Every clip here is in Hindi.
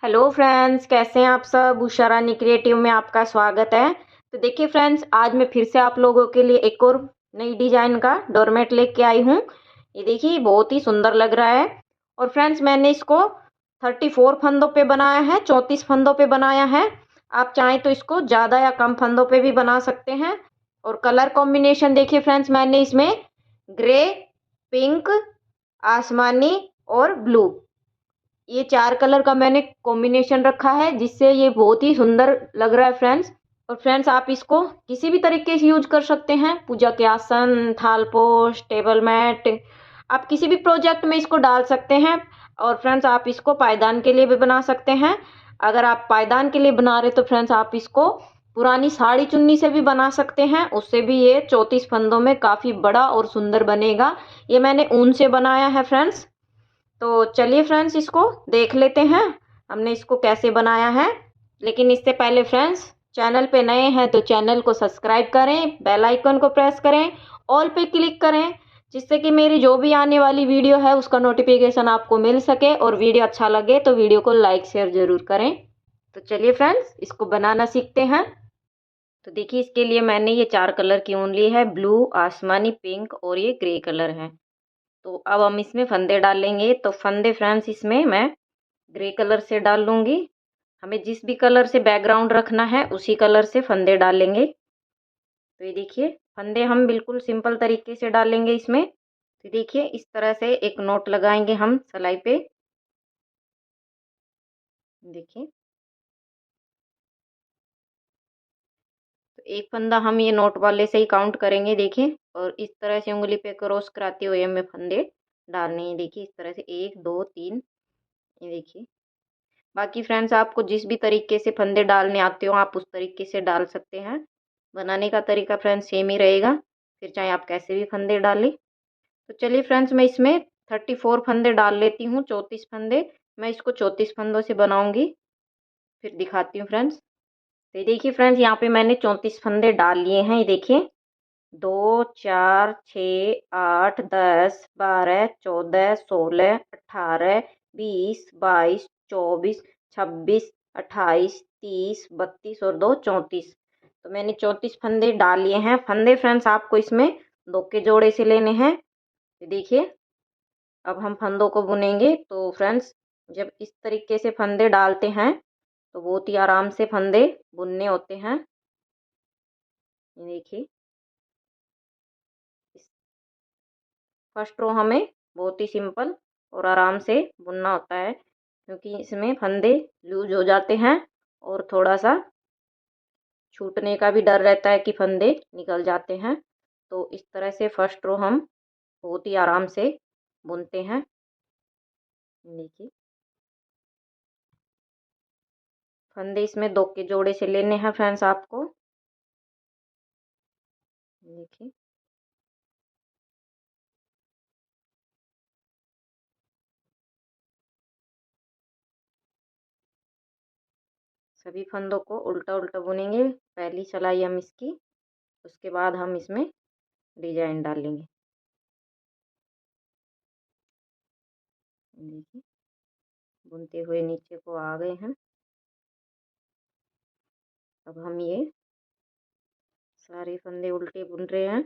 हेलो फ्रेंड्स, कैसे हैं आप सब। उषा रानी क्रिएटिव में आपका स्वागत है। तो देखिए फ्रेंड्स, आज मैं फिर से आप लोगों के लिए एक और नई डिजाइन का डोरमेट लेके आई हूँ। ये देखिए, बहुत ही सुंदर लग रहा है। और फ्रेंड्स, मैंने इसको 34 फंदों पे बनाया है, 34 फंदों पे बनाया है। आप चाहें तो इसको ज़्यादा या कम फंदों पे भी बना सकते हैं। और कलर कॉम्बिनेशन देखिए फ्रेंड्स, मैंने इसमें ग्रे, पिंक, आसमानी और ब्लू, ये 4 कलर का मैंने कॉम्बिनेशन रखा है, जिससे ये बहुत ही सुंदर लग रहा है फ्रेंड्स। और फ्रेंड्स, आप इसको किसी भी तरीके से यूज कर सकते हैं। पूजा के आसन, थाल पोस्ट, टेबल मैट, आप किसी भी प्रोजेक्ट में इसको डाल सकते हैं। और फ्रेंड्स, आप इसको पायदान के लिए भी बना सकते हैं। अगर आप पायदान के लिए बना रहे तो फ्रेंड्स, आप इसको पुरानी साड़ी चुन्नी से भी बना सकते हैं। उससे भी ये 34 फंदों में काफ़ी बड़ा और सुंदर बनेगा। ये मैंने ऊन से बनाया है फ्रेंड्स। तो चलिए फ्रेंड्स, इसको देख लेते हैं हमने इसको कैसे बनाया है। लेकिन इससे पहले फ्रेंड्स, चैनल पे नए हैं तो चैनल को सब्सक्राइब करें, बेल आइकन को प्रेस करें, ऑल पे क्लिक करें, जिससे कि मेरी जो भी आने वाली वीडियो है उसका नोटिफिकेशन आपको मिल सके। और वीडियो अच्छा लगे तो वीडियो को लाइक शेयर जरूर करें। तो चलिए फ्रेंड्स, इसको बनाना सीखते हैं। तो देखिए, इसके लिए मैंने ये 4 कलर की ऊन ली है, ब्लू, आसमानी, पिंक और ये ग्रे कलर है। तो अब हम इसमें फंदे डालेंगे। तो फंदे फ्रेंड्स, इसमें मैं ग्रे कलर से डाल लूँगी। हमें जिस भी कलर से बैकग्राउंड रखना है उसी कलर से फंदे डालेंगे। तो ये देखिए, फंदे हम बिल्कुल सिंपल तरीके से डालेंगे इसमें। तो देखिए, इस तरह से एक नोट लगाएंगे हम सिलाई पे। देखिए, तो एक फंदा हम ये नोट वाले से ही काउंट करेंगे। देखिए, और इस तरह से उंगली पे क्रॉस कराते हुए हमें फंदे डालने हैं। देखिए, इस तरह से 1 2 3, ये देखिए। बाकी फ्रेंड्स, आपको जिस भी तरीके से फंदे डालने आते हो आप उस तरीके से डाल सकते हैं। बनाने का तरीका फ्रेंड्स सेम ही रहेगा, फिर चाहे आप कैसे भी फंदे डालें। तो चलिए फ्रेंड्स, मैं इसमें 34 फंदे डाल लेती हूँ, 34 फंदे। मैं इसको 34 फंदों से बनाऊंगी, फिर दिखाती हूँ फ्रेंड्स। तो ये देखिए फ्रेंड्स, यहाँ पे मैंने 34 फंदे डाल लिए हैं। ये देखिए, 2 4 6 8 10 12 14 16 18 20 22 24 26 28 30 32 और 2 34। तो मैंने 34 फंदे डाल लिए हैं। फंदे फ्रेंड्स, आपको इसमें 2 के जोड़े से लेने हैं। ये देखिए, अब हम फंदों को बुनेंगे। तो फ्रेंड्स, जब इस तरीके से फंदे डालते हैं तो बहुत ही आराम से फंदे बुनने होते हैं। ये देखिए, फर्स्ट रो हमें बहुत ही सिंपल और आराम से बुनना होता है, क्योंकि इसमें फंदे लूज हो जाते हैं और थोड़ा सा छूटने का भी डर रहता है कि फंदे निकल जाते हैं। तो इस तरह से फर्स्ट रो हम बहुत ही आराम से बुनते हैं। देखिए, फंदे इसमें 2 के जोड़े से लेने हैं फ्रेंड्स आपको। देखिए, सभी फंदों को उल्टा उल्टा बुनेंगे। पहली सिलाई हम इसकी, उसके बाद हम इसमें डिजाइन डालेंगे। देखिए, बुनते हुए नीचे को आ गए हैं। अब हम ये सारे फंदे उल्टे बुन रहे हैं।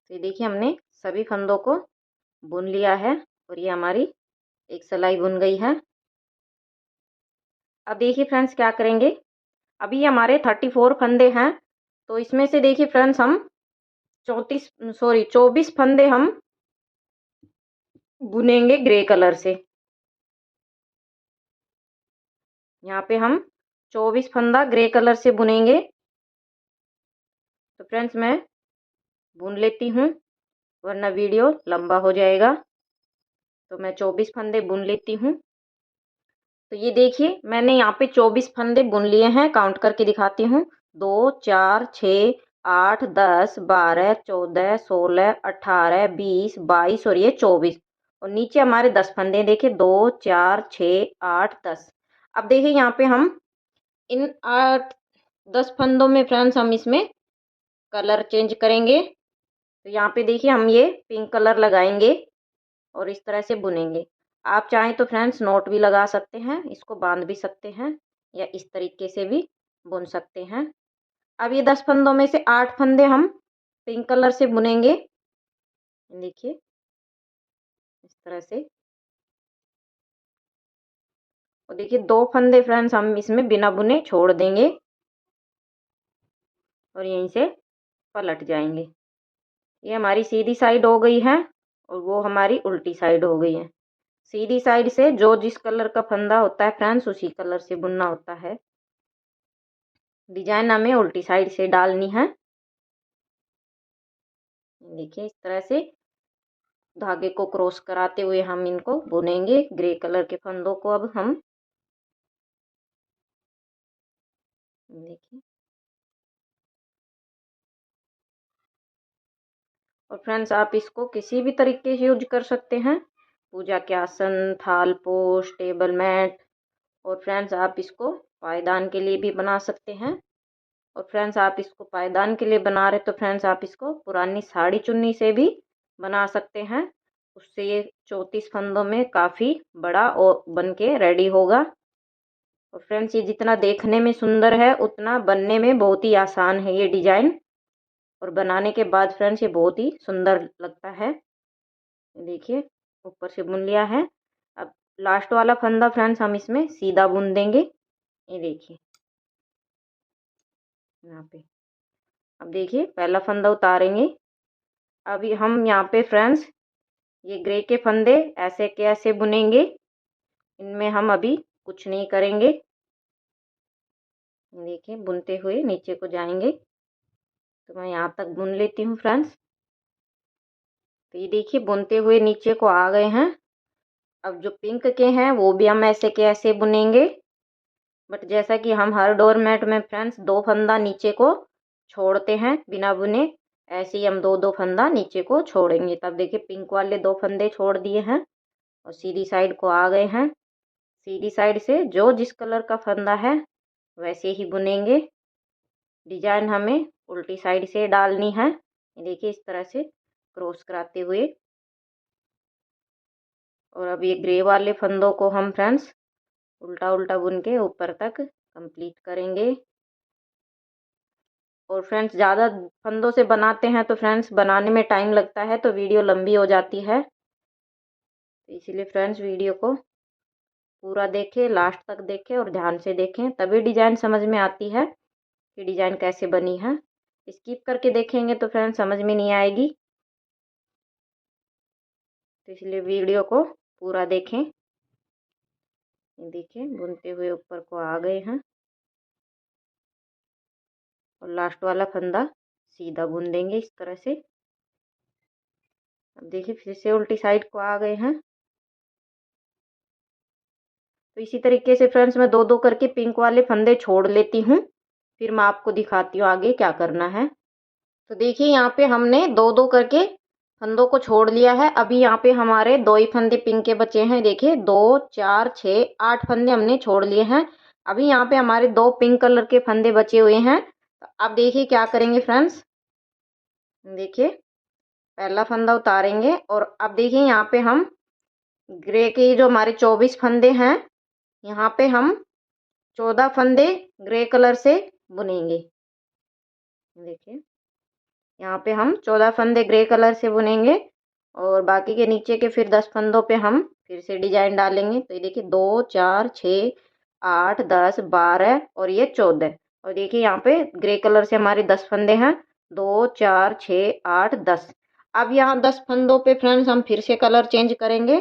तो ये देखिए, हमने सभी फंदों को बुन लिया है और ये हमारी एक सिलाई बुन गई है। अब देखिए फ्रेंड्स, क्या करेंगे। अभी हमारे 34 फंदे हैं, तो इसमें से देखिए फ्रेंड्स, हम 24 फंदे हम बुनेंगे ग्रे कलर से। यहाँ पे हम 24 फंदा ग्रे कलर से बुनेंगे। तो फ्रेंड्स, मैं बुन लेती हूँ, वरना वीडियो लंबा हो जाएगा। तो मैं 24 फंदे बुन लेती हूँ। तो ये देखिए, मैंने यहाँ पे 24 फंदे बुन लिए हैं। काउंट करके दिखाती हूँ। 2 4 6 8 10 12 14 16 18 20 22 और ये 24। और नीचे हमारे 10 फंदे देखिए, 2 4 6 8 10। अब देखिए यहाँ पे हम इन 8-10 फंदों में फ्रेंड्स हम इसमें कलर चेंज करेंगे। तो यहाँ पे देखिए हम ये पिंक कलर लगाएंगे और इस तरह से बुनेंगे। आप चाहें तो फ्रेंड्स नोट भी लगा सकते हैं, इसको बांध भी सकते हैं या इस तरीके से भी बुन सकते हैं। अब ये 10 फंदों में से 8 फंदे हम पिंक कलर से बुनेंगे। देखिए इस तरह से। और देखिए 2 फंदे फ्रेंड्स हम इसमें बिना बुने छोड़ देंगे और यहीं से पलट जाएंगे। ये हमारी सीधी साइड हो गई है और वो हमारी उल्टी साइड हो गई है। सीधी साइड से जो जिस कलर का फंदा होता है फ्रेंड्स उसी कलर से बुनना होता है। डिजाइन हमें उल्टी साइड से डालनी है। देखिए इस तरह से धागे को क्रॉस कराते हुए हम इनको बुनेंगे। ग्रे कलर के फंदों को अब हम देखिए। और फ्रेंड्स आप इसको किसी भी तरीके से यूज कर सकते हैं, पूजा के आसन, थाल पोश, टेबल मैट। और फ्रेंड्स आप इसको पायदान के लिए भी बना सकते हैं। और फ्रेंड्स आप इसको पायदान के लिए बना रहे तो फ्रेंड्स आप इसको पुरानी साड़ी चुन्नी से भी बना सकते हैं। उससे ये 34 फंदों में काफ़ी बड़ा और बन के रेडी होगा। और फ्रेंड्स ये जितना देखने में सुंदर है उतना बनने में बहुत ही आसान है ये डिजाइन। और बनाने के बाद फ्रेंड्स ये बहुत ही सुंदर लगता है। देखिए ऊपर से बुन लिया है। अब लास्ट वाला फंदा फ्रेंड्स हम इसमें सीधा बुन देंगे। ये देखिए यहाँ पे। अब देखिए पहला फंदा उतारेंगे। अभी हम यहाँ पे फ्रेंड्स ये ग्रे के फंदे ऐसे के ऐसे बुनेंगे। इनमें हम अभी कुछ नहीं करेंगे। देखिए बुनते हुए नीचे को जाएंगे। तो मैं यहाँ तक बुन लेती हूँ फ्रेंड्स। तो ये देखिए बुनते हुए नीचे को आ गए हैं। अब जो पिंक के हैं वो भी हम ऐसे के ऐसे बुनेंगे। बट जैसा कि हम हर डोरमेट में फ्रेंड्स 2 फंदा नीचे को छोड़ते हैं बिना बुने, ऐसे ही हम 2-2 फंदा नीचे को छोड़ेंगे। तब देखिए पिंक वाले 2 फंदे छोड़ दिए हैं और सीधी साइड को आ गए हैं। सीधी साइड से जो जिस कलर का फंदा है वैसे ही बुनेंगे। डिजाइन हमें उल्टी साइड से डालनी है। देखिए इस तरह से क्रॉस कराते हुए। और अब ये ग्रे वाले फंदों को हम फ्रेंड्स उल्टा उल्टा बुन के ऊपर तक कंप्लीट करेंगे। और फ्रेंड्स ज़्यादा फंदों से बनाते हैं तो फ्रेंड्स बनाने में टाइम लगता है तो वीडियो लंबी हो जाती है। तो इसीलिए फ्रेंड्स वीडियो को पूरा देखें, लास्ट तक देखें और ध्यान से देखें, तभी डिजाइन समझ में आती है कि डिजाइन कैसे बनी है। स्किप करके देखेंगे तो फ्रेंड्स समझ में नहीं आएगी। तो इसलिए वीडियो को पूरा देखें। देखिए बुनते हुए ऊपर को आ गए हैं और लास्ट वाला फंदा सीधा बुन देंगे इस तरह से। अब देखिए फिर से उल्टी साइड को आ गए हैं। तो इसी तरीके से फ्रेंड्स मैं 2-2 करके पिंक वाले फंदे छोड़ लेती हूँ, फिर मैं आपको दिखाती हूँ आगे क्या करना है। तो देखिए यहाँ पे हमने 2-2 करके फंदों को छोड़ लिया है। अभी यहाँ पे हमारे 2 ही फंदे पिंक के बचे हैं। देखिए 2, 4, 6, 8 फंदे हमने छोड़ लिए हैं। अभी यहाँ पे हमारे 2 पिंक कलर के फंदे बचे हुए हैं। तो अब देखिए क्या करेंगे फ्रेंड्स। देखिए पहला फंदा उतारेंगे और अब देखिए यहाँ पे हम ग्रे के जो हमारे 24 फंदे हैं यहाँ पे हम 14 फंदे ग्रे कलर से बुनेंगे। देखिए यहाँ पे हम 14 फंदे ग्रे कलर से बुनेंगे और बाकी के नीचे के फिर 10 फंदों पे हम फिर से डिजाइन डालेंगे। तो ये देखिए 2, 4, 6, 8, 10, 12 और ये 14। और देखिए यहाँ पे ग्रे कलर से हमारे 10 फंदे हैं। 2, 4, 6, 8, 10। अब यहाँ 10 फंदों पे फ्रेंड्स हम फिर से कलर चेंज करेंगे।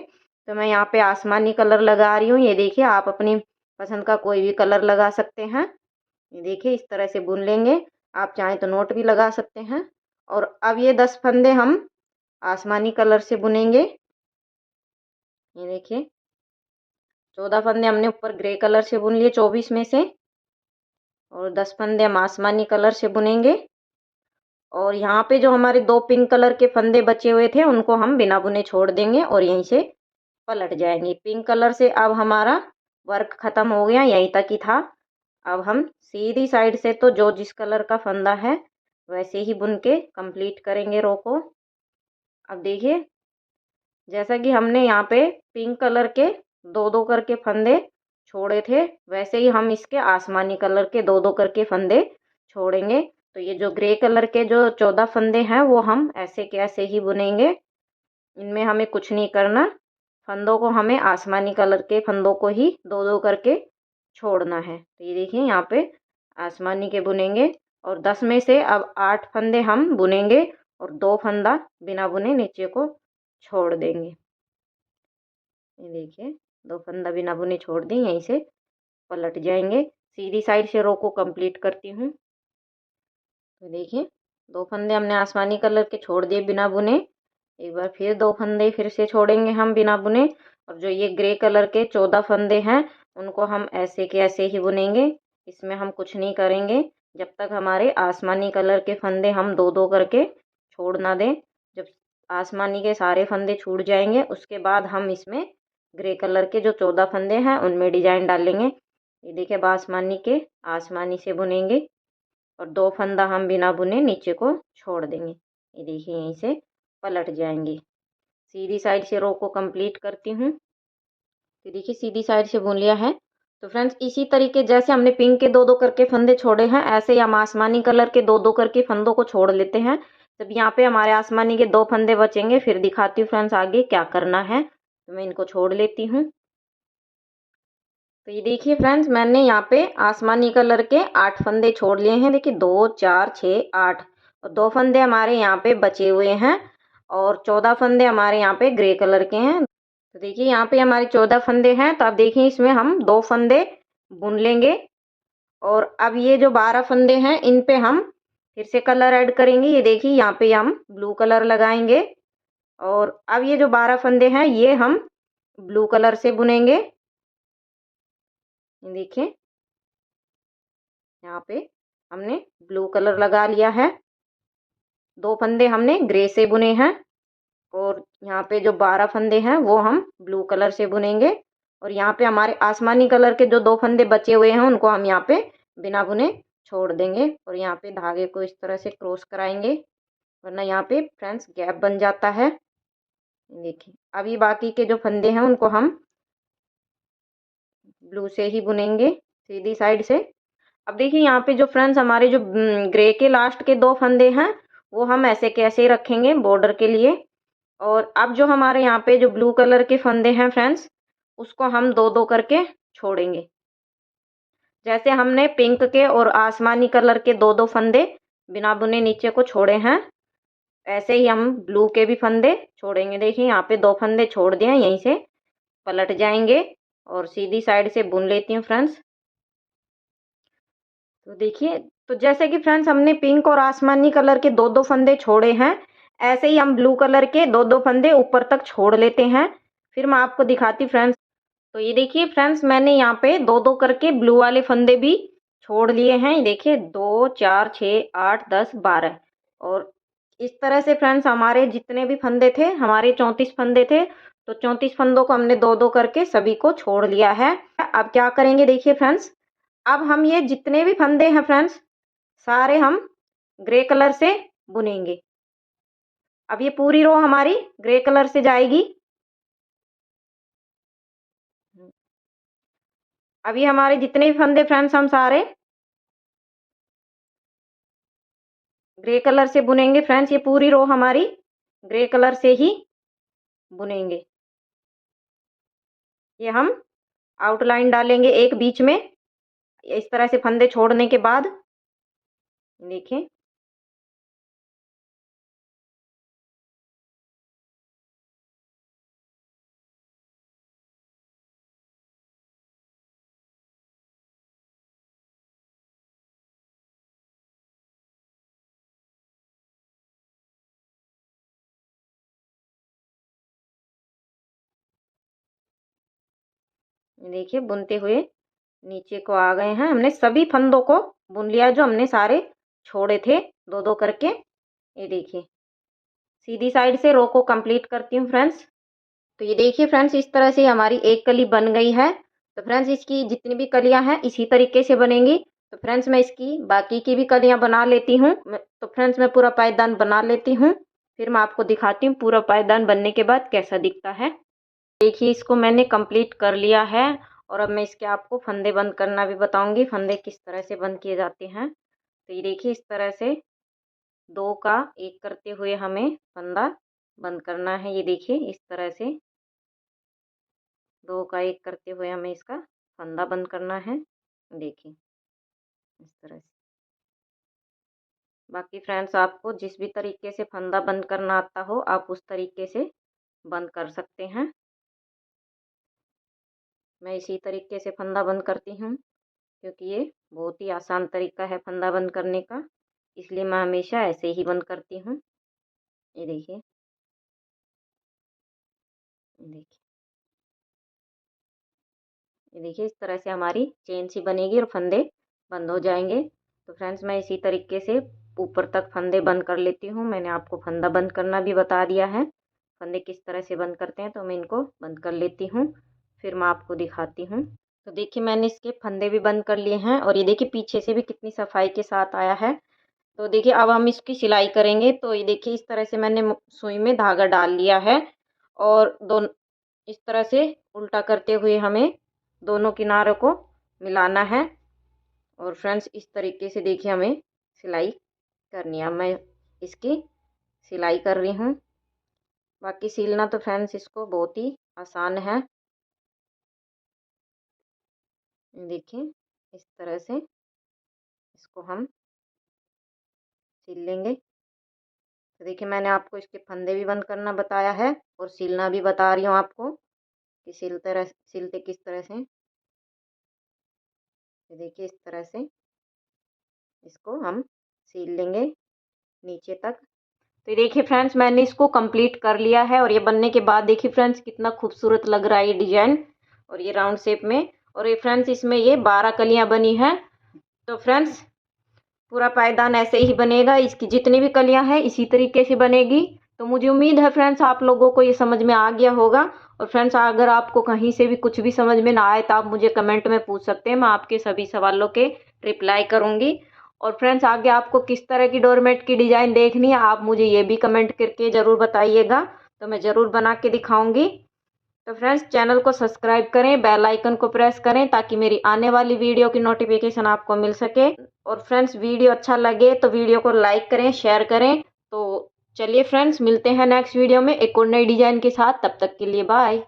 तो मैं यहाँ पे आसमानी कलर लगा रही हूँ। ये देखिए आप अपनी पसंद का कोई भी कलर लगा सकते हैं। ये देखिए इस तरह से बुन लेंगे। आप चाहें तो नोट भी लगा सकते हैं। और अब ये 10 फंदे हम आसमानी कलर से बुनेंगे। ये देखिए 14 फंदे हमने ऊपर ग्रे कलर से बुन लिए 24 में से और 10 फंदे हम आसमानी कलर से बुनेंगे। और यहाँ पे जो हमारे 2 पिंक कलर के फंदे बचे हुए थे उनको हम बिना बुने छोड़ देंगे और यहीं से पलट जाएंगे। पिंक कलर से अब हमारा वर्क ख़त्म हो गया, यहीं तक ही था। अब हम सीधी साइड से तो जो जिस कलर का फंदा है वैसे ही बुन के कंप्लीट करेंगे रो को। अब देखिए, जैसा कि हमने यहाँ पे पिंक कलर के दो दो करके फंदे छोड़े थे, वैसे ही हम इसके आसमानी कलर के दो दो करके फंदे छोड़ेंगे। तो ये जो ग्रे कलर के जो 14 फंदे हैं वो हम ऐसे के ऐसे ही बुनेंगे। इनमें हमें कुछ नहीं करना, फंदों को हमें आसमानी कलर के फंदों को ही दो दो करके छोड़ना है। तो ये देखिए यहाँ पे आसमानी के बुनेंगे और 10 में से अब 8 फंदे हम बुनेंगे और 2 फंदा बिना बुने नीचे को छोड़ देंगे। ये देखिए 2 फंदा बिना बुने छोड़ दें, यहीं से पलट जाएंगे। सीधी साइड से रो को कंप्लीट करती हूँ। तो देखिए 2 फंदे हमने आसमानी कलर के छोड़ दिए बिना बुने। एक बार फिर 2 फंदे फिर से छोड़ेंगे हम बिना बुने, और जो ये ग्रे कलर के 14 फंदे हैं उनको हम ऐसे के ऐसे ही बुनेंगे। इसमें हम कुछ नहीं करेंगे जब तक हमारे आसमानी कलर के फंदे हम दो दो करके छोड़ ना दें। जब आसमानी के सारे फंदे छूट जाएंगे उसके बाद हम इसमें ग्रे कलर के जो 14 फंदे हैं उनमें डिजाइन डालेंगे। ये देखिए अब आसमानी के आसमानी से बुनेंगे और 2 फंदा हम बिना बुने नीचे को छोड़ देंगे। ये देखिए यहीं से पलट जाएंगे। सीधी साइड से रो को कंप्लीट करती हूँ। तो देखिए सीधी साइड से बुन लिया है। तो फ्रेंड्स इसी तरीके जैसे हमने पिंक के दो दो करके फंदे छोड़े हैं, ऐसे ही हम आसमानी कलर के दो दो करके फंदों को छोड़ लेते हैं। जब यहाँ पे हमारे आसमानी के 2 फंदे बचेंगे फिर दिखाती हूँ फ्रेंड्स आगे क्या करना है। तो मैं इनको छोड़ लेती हूँ। तो ये देखिए फ्रेंड्स मैंने यहाँ पे आसमानी कलर के 8 फंदे छोड़ लिए हैं। देखिए 2 4 6 8 और 2 फंदे हमारे यहाँ पे बचे हुए हैं और 14 फंदे हमारे यहाँ पे ग्रे कलर के हैं। तो देखिए यहाँ पे हमारे 14 फंदे हैं। तो अब देखिए इसमें हम 2 फंदे बुन लेंगे और अब ये जो 12 फंदे हैं इन पे हम फिर से कलर ऐड करेंगे। ये देखिए यहाँ पे हम ब्लू कलर लगाएंगे और अब ये जो 12 फंदे हैं ये हम ब्लू कलर से बुनेंगे। देखिए यहाँ पे हमने ब्लू कलर लगा लिया है। 2 फंदे हमने ग्रे से बुने हैं और यहाँ पे जो 12 फंदे हैं वो हम ब्लू कलर से बुनेंगे। और यहाँ पे हमारे आसमानी कलर के जो 2 फंदे बचे हुए हैं उनको हम यहाँ पे बिना बुने छोड़ देंगे और यहाँ पे धागे को इस तरह से क्रॉस कराएंगे, वरना यहाँ पे फ्रेंड्स गैप बन जाता है। देखिए अभी बाकी के जो फंदे हैं उनको हम ब्लू से ही बुनेंगे सीधी साइड से। अब देखिए यहाँ पे जो फ्रेंड्स हमारे जो ग्रे के लास्ट के 2 फंदे हैं वो हम ऐसे कैसे रखेंगे बॉर्डर के लिए। और अब जो हमारे यहाँ पे जो ब्लू कलर के फंदे हैं फ्रेंड्स उसको हम दो दो करके छोड़ेंगे। जैसे हमने पिंक के और आसमानी कलर के दो दो फंदे बिना बुने नीचे को छोड़े हैं, ऐसे ही हम ब्लू के भी फंदे छोड़ेंगे। देखिए यहाँ पे 2 फंदे छोड़ दिए हैं, यहीं से पलट जाएंगे और सीधी साइड से बुन लेती हूँ फ्रेंड्स। तो देखिए तो जैसे कि फ्रेंड्स हमने पिंक और आसमानी कलर के दो दो फंदे छोड़े हैं, ऐसे ही हम ब्लू कलर के दो दो फंदे ऊपर तक छोड़ लेते हैं। फिर मैं आपको दिखाती फ्रेंड्स। तो ये देखिए फ्रेंड्स मैंने यहाँ पे दो दो करके ब्लू वाले फंदे भी छोड़ लिए हैं। ये देखिए 2 4 6 8 10 12 और इस तरह से फ्रेंड्स हमारे जितने भी फंदे थे, हमारे 34 फंदे थे, तो 34 फंदों को हमने दो दो करके सभी को छोड़ लिया है। अब क्या करेंगे देखिए फ्रेंड्स, अब हम ये जितने भी फंदे हैं फ्रेंड्स सारे हम ग्रे कलर से बुनेंगे। अब ये पूरी रो हमारी ग्रे कलर से जाएगी। अब ये हमारे जितने भी फंदे फ्रेंड्स हम सारे ग्रे कलर से बुनेंगे फ्रेंड्स। ये पूरी रो हमारी ग्रे कलर से ही बुनेंगे। ये हम आउटलाइन डालेंगे एक बीच में इस तरह से फंदे छोड़ने के बाद। देखिए देखिए बुनते हुए नीचे को आ गए हैं। हमने सभी फंदों को बुन लिया जो हमने सारे छोड़े थे दो दो करके। ये देखिए सीधी साइड से रो को कंप्लीट करती हूँ फ्रेंड्स। तो ये देखिए फ्रेंड्स इस तरह से हमारी एक कली बन गई है। तो फ्रेंड्स इसकी जितनी भी कलियां हैं इसी तरीके से बनेंगी। तो फ्रेंड्स मैं इसकी बाकी की भी कलियां बना लेती हूँ। तो फ्रेंड्स मैं पूरा पायदान बना लेती हूँ, फिर मैं आपको दिखाती हूँ पूरा पायदान बनने के बाद कैसा दिखता है। देखिए इसको मैंने कंप्लीट कर लिया है और अब मैं इसके आपको फंदे बंद करना भी बताऊंगी, फंदे किस तरह से बंद किए जाते हैं। तो ये देखिए इस तरह से 2 का 1 करते हुए हमें फंदा बंद करना है। ये देखिए इस तरह से 2 का 1 करते हुए हमें इसका फंदा बंद करना है। देखिए इस तरह से। बाकी फ्रेंड्स आपको जिस भी तरीके से फंदा बंद करना आता हो आप उस तरीके से बंद कर सकते हैं। मैं इसी तरीके से फंदा बंद करती हूँ क्योंकि ये बहुत ही आसान तरीका है फंदा बंद करने का, इसलिए मैं हमेशा ऐसे ही बंद करती हूँ। ये देखिए, देखिए, ये देखिए इस तरह से हमारी चेन सी बनेगी और फंदे बंद हो जाएंगे। तो फ्रेंड्स मैं इसी तरीके से ऊपर तक फंदे बंद कर लेती हूँ। मैंने आपको फंदा बंद करना भी बता दिया है, फंदे किस तरह से बंद करते हैं। तो मैं इनको बंद कर लेती हूँ, फिर मैं आपको दिखाती हूँ। तो देखिए मैंने इसके फंदे भी बंद कर लिए हैं और ये देखिए पीछे से भी कितनी सफाई के साथ आया है। तो देखिए अब हम इसकी सिलाई करेंगे। तो ये देखिए इस तरह से मैंने सुई में धागा डाल लिया है और दोनों इस तरह से उल्टा करते हुए हमें दोनों किनारों को मिलाना है। और फ्रेंड्स इस तरीके से देखिए हमें सिलाई करनी है। मैं इसकी सिलाई कर रही हूँ। बाकी सिलना तो फ्रेंड्स इसको बहुत ही आसान है। देखिए इस तरह से इसको हम सिल लेंगे। तो देखिए मैंने आपको इसके फंदे भी बंद करना बताया है और सिलना भी बता रही हूँ आपको कि सिलते किस तरह से। देखिए इस तरह से इसको हम सिल लेंगे नीचे तक। तो देखिए फ्रेंड्स मैंने इसको कंप्लीट कर लिया है और ये बनने के बाद देखिए फ्रेंड्स कितना खूबसूरत लग रहा है ये डिजाइन और ये राउंड शेप में। और ये फ्रेंड्स इसमें ये 12 कलियां बनी हैं। तो फ्रेंड्स पूरा पायदान ऐसे ही बनेगा, इसकी जितनी भी कलियां हैं इसी तरीके से बनेगी। तो मुझे उम्मीद है फ्रेंड्स आप लोगों को ये समझ में आ गया होगा। और फ्रेंड्स अगर आपको कहीं से भी कुछ भी समझ में ना आए तो आप मुझे कमेंट में पूछ सकते हैं, मैं आपके सभी सवालों के रिप्लाई करूंगी। और फ्रेंड्स आगे आपको किस तरह की डोरमेट की डिज़ाइन देखनी है आप मुझे ये भी कमेंट करके ज़रूर बताइएगा, तो मैं ज़रूर बना के दिखाऊंगी। तो फ्रेंड्स चैनल को सब्सक्राइब करें, बेल आइकन को प्रेस करें ताकि मेरी आने वाली वीडियो की नोटिफिकेशन आपको मिल सके। और फ्रेंड्स वीडियो अच्छा लगे तो वीडियो को लाइक करें, शेयर करें। तो चलिए फ्रेंड्स मिलते हैं नेक्स्ट वीडियो में एक और नई डिज़ाइन के साथ, तब तक के लिए बाय।